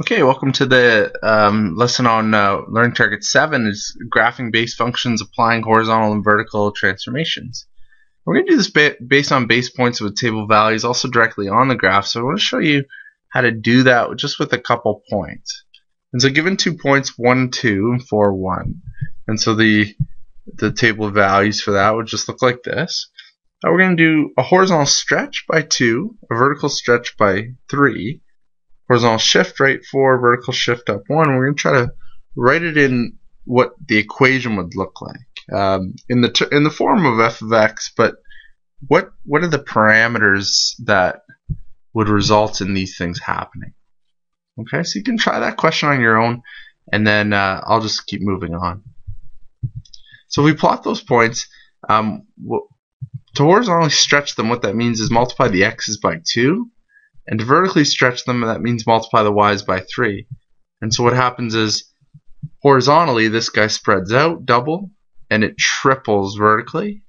Okay, welcome to the lesson on Learning Target 7 is graphing base functions applying horizontal and vertical transformations. We're going to do this based on base points with table values, also directly on the graph. So I want to show you how to do that just with a couple points. And so given 2 points, 1, 2, and 4, 1. And so the table of values for that would just look like this. Now we're going to do a horizontal stretch by 2, a vertical stretch by 3, horizontal shift right 4, vertical shift up 1. We're going to try to write it in what the equation would look like in the form of f of x, but what are the parameters that would result in these things happening? Okay, so you can try that question on your own, and then I'll just keep moving on. So if we plot those points, to horizontally stretch them, what that means is multiply the x's by 2. And to vertically stretch them, that means multiply the y's by 3. And so what happens is, horizontally, this guy spreads out, double, and it triples vertically.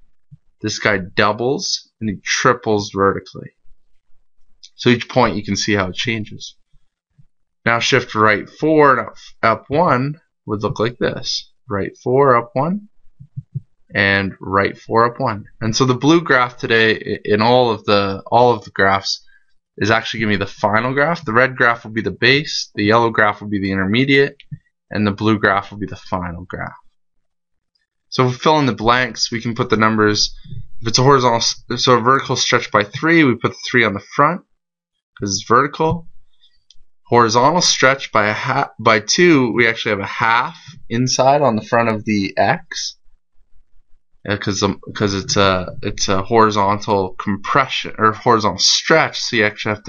This guy doubles, and he triples vertically. So each point, you can see how it changes. Now shift right 4 and up 1 would look like this. Right 4, up 1, and right 4, up 1. And so the blue graph today, in all of the graphs, is actually giving me the final graph. The red graph will be the base, the yellow graph will be the intermediate, and the blue graph will be the final graph. So if we fill in the blanks, we can put the numbers. If it's a horizontal, so a vertical stretch by 3, we put the 3 on the front because it's vertical. Horizontal stretch by 2, we actually have a half inside on the front of the x, because it's a horizontal compression or horizontal stretch, so you actually have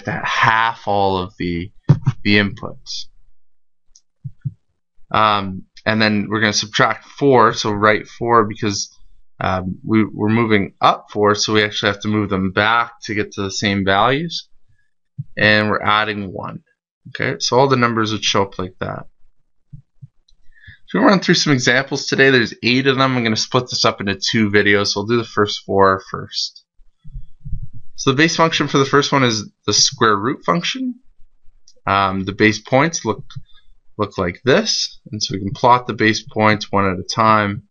to half all of the inputs. And then we're going to subtract 4, so right 4 because we're moving up 4, so we actually have to move them back to get to the same values, and we're adding 1. Okay, so all the numbers would show up like that. So we're going to run through some examples today. There's 8 of them. I'm going to split this up into 2 videos, so I'll do the first 4 first. So the base function for the first one is the square root function. The base points look like this, and so we can plot the base points one at a time.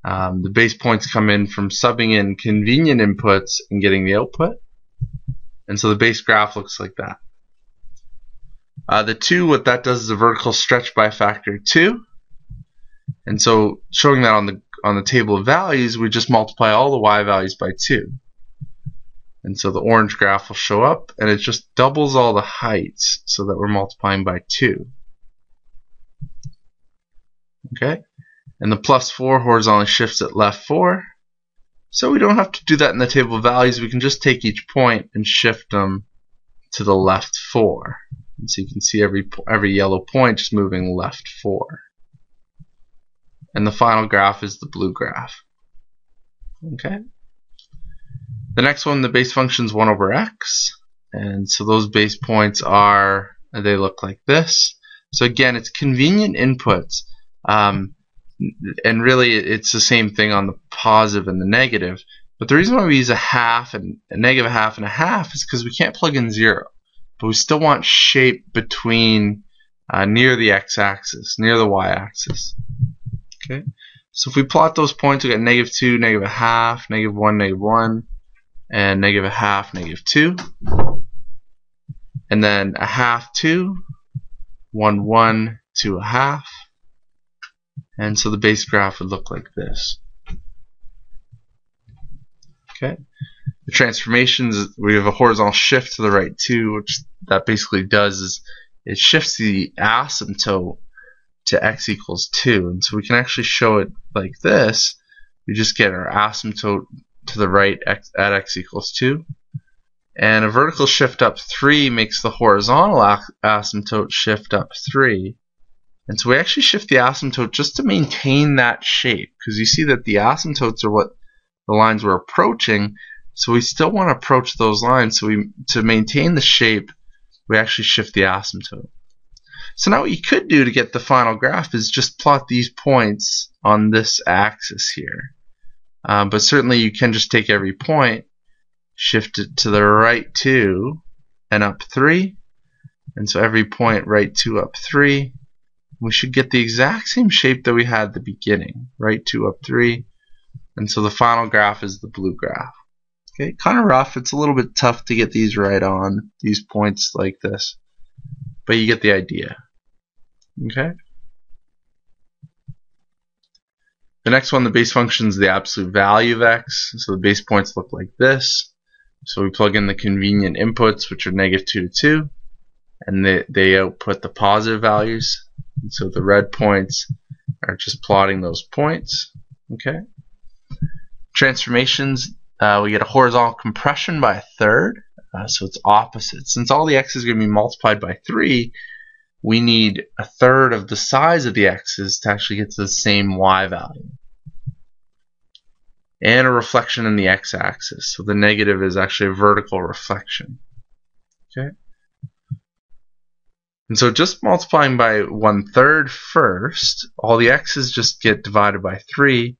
The base points come in from subbing in convenient inputs and getting the output, and so the base graph looks like that. The 2, what that does is a vertical stretch by a factor of 2. And so showing that on the table of values, we just multiply all the y values by 2. And so the orange graph will show up, and it just doubles all the heights so that we're multiplying by 2. Okay? And the plus 4 horizontally shifts at left 4. So we don't have to do that in the table of values. We can just take each point and shift them to the left 4. And so you can see every yellow point just moving left 4. And the final graph is the blue graph. Okay. The next one, the base function is 1 over x, and so those base points they look like this. So again, it's convenient inputs, and really it's the same thing on the positive and the negative. But the reason why we use a half and a negative half and a half is because we can't plug in 0, but we still want shape between near the x-axis, near the y-axis. Okay, so if we plot those points, we get negative 2, negative a half, negative 1, and negative a half, negative 2. And then a half, 2, 1, 1, 2, a half. And so the base graph would look like this. Okay, the transformations, we have a horizontal shift to the right 2, which that basically does is it shifts the asymptote to x equals 2, and so we can actually show it like this. We just get our asymptote to the right at x equals 2, and a vertical shift up 3 makes the horizontal asymptote shift up 3, and so we actually shift the asymptote just to maintain that shape, because you see that the asymptotes are what the lines we're approaching, so we still want to approach those lines, so to maintain the shape we actually shift the asymptote. So now what you could do to get the final graph is just plot these points on this axis here. But certainly you can just take every point, shift it to the right 2, and up 3, And so every point, right 2 up 3. We should get the exact same shape that we had at the beginning, right 2 up 3. And so the final graph is the blue graph. Okay, kind of rough. It's a little bit tough to get these right on, these points like this. But you get the idea. Okay? The next one, the base function, is the absolute value of x. So the base points look like this. So we plug in the convenient inputs, which are -2 to 2. And they output the positive values. And so the red points are just plotting those points. Okay? Transformations, we get a horizontal compression by a third. So it's opposite. Since all the x is going to be multiplied by 3, we need a third of the size of the x's to actually get to the same y value. And a reflection in the x-axis. So the negative is actually a vertical reflection. Okay? And so just multiplying by 1/3 first, all the x's just get divided by 3,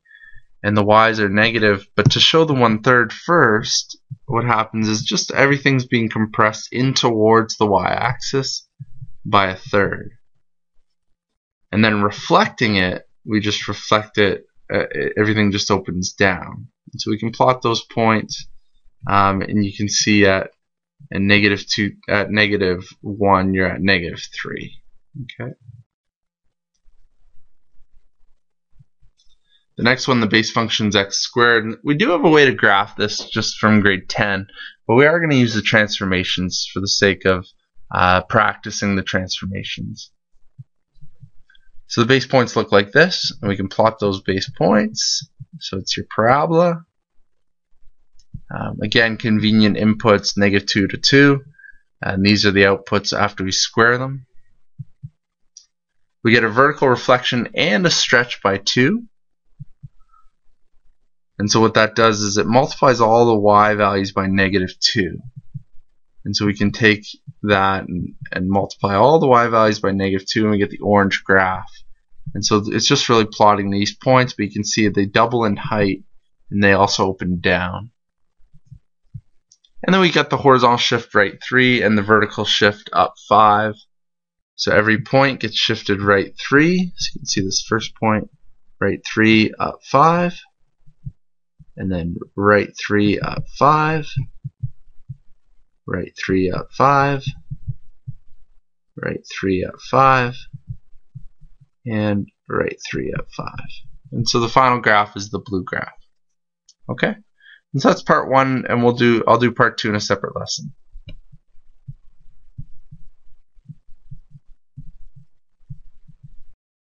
and the y's are negative. But to show the 1/3 first, what happens is just everything's being compressed in towards the y-axis by a third. And then reflecting it, we just reflect it, everything just opens down. And so we can plot those points, and you can see at -2, at -1, you're at -3. Okay. The next one, the base function, is x squared. We do have a way to graph this just from grade 10, but we are going to use the transformations for the sake of practicing the transformations. So the base points look like this, and we can plot those base points. So it's your parabola. Again, convenient inputs, -2 to 2, and these are the outputs after we square them. We get a vertical reflection and a stretch by 2. And so what that does is it multiplies all the y values by -2. And so we can take that and multiply all the y values by -2, and we get the orange graph. And so it's just really plotting these points, but you can see they double in height, and they also open down. And then we got the horizontal shift right 3 and the vertical shift up 5. So every point gets shifted right 3. So you can see this first point, right 3 up 5. And then right 3 up 5. Right 3 up 5. Right 3 up 5. And right 3 up 5. And so the final graph is the blue graph. Okay? And so that's part 1, and I'll do part 2 in a separate lesson.